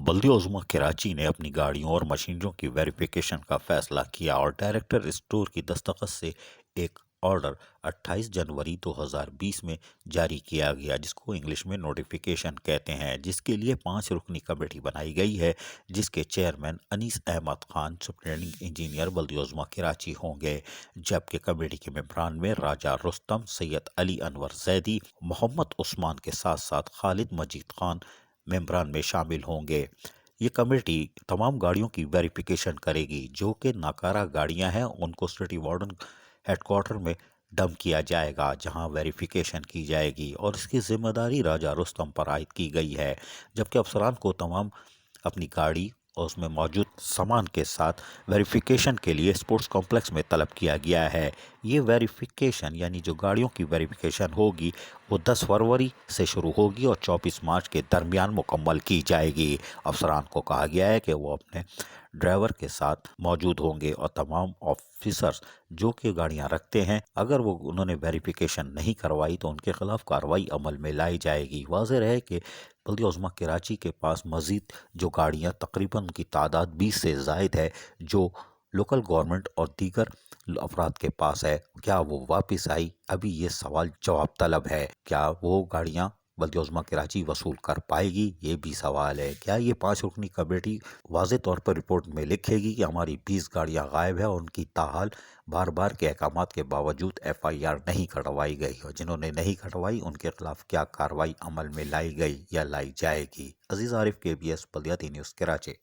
بلدیہ عظمیٰ کراچی نے اپنی گاڑیوں اور مشینریوں کی ویریفیکیشن کا فیصلہ کیا اور ڈائریکٹر اسٹور کی دستخط سے ایک آرڈر 28 جنوری 2020 میں جاری کیا گیا، جس کو انگلش میں نوٹیفیکیشن کہتے ہیں، جس کے لیے 5 رکنی کمیٹی بنائی گئی ہے، جس کے چیئرمین انیس احمد خان سپرنٹنڈنگ انجینئر بلدیہ عظمیٰ کراچی ہوں گے، جبکہ کمیٹی کے ممبران میں راجہ رستم، سید علی انور زیدی، محمد عثمان کے ساتھ ساتھ خالد مجید خان ممبران میں شامل ہوں گے۔ یہ کمیٹی تمام گاڑیوں کی ویریفیکیشن کرے گی جو کہ ناکارہ گاڑیاں ہیں، ان کو سٹی وارڈن ہیڈ کوارٹر میں ڈمپ کیا جائے گا جہاں ویریفیکیشن کی جائے گی، اور اس کی ذمہ داری راجہ رستم پر عائد کی گئی ہے، جبکہ افسران کو تمام اپنی گاڑی اور اس میں موجود سامان کے ساتھ ویریفیکیشن کے لیے اسپورٹس کمپلیکس میں طلب کیا گیا ہے۔ یہ ویریفیکیشن یعنی جو گاڑیوں کی ویریفیکیشن ہوگی وہ 10 فروری سے شروع ہوگی اور 24 مارچ کے درمیان مکمل کی جائے گی۔ افسران کو کہا گیا ہے کہ وہ اپنے ڈرائیور کے ساتھ موجود ہوں گے اور تمام آفیسرز جو کہ گاڑیاں رکھتے ہیں، اگر انہوں نے ویریفیکیشن نہیں کروائی تو ان کے خلاف کارروائی عمل میں لائی جائے گی۔ واضح رہے کہ بلدیہ عظمیٰ کراچی کے پاس مزید جو گاڑیاں تقریباً ان کی تعداد 20 سے زائد ہے جو لوکل گورنمنٹ اور دیگر افراد کے پاس ہے، کیا وہ واپس آئی؟ ابھی یہ سوال جواب طلب ہے۔ کیا وہ گاڑیاں بلدیہ عظمیٰ کراچی وصول کر پائے گی؟ یہ بھی سوال ہے۔ کیا یہ 5 رکنی کمیٹی واضح طور پر رپورٹ میں لکھے گی کہ ہماری 20 گاڑیاں غائب ہیں اور ان کی تاحال بار بار کے احکامات کے باوجود FIR نہیں کٹوائی گئی، اور جنہوں نے نہیں کٹوائی ان کے خلاف کیا کارروائی عمل میں لائی گئی یا لائی جائے گی؟ عزیز عارف، KBS بلدیاتی نیوز کراچی۔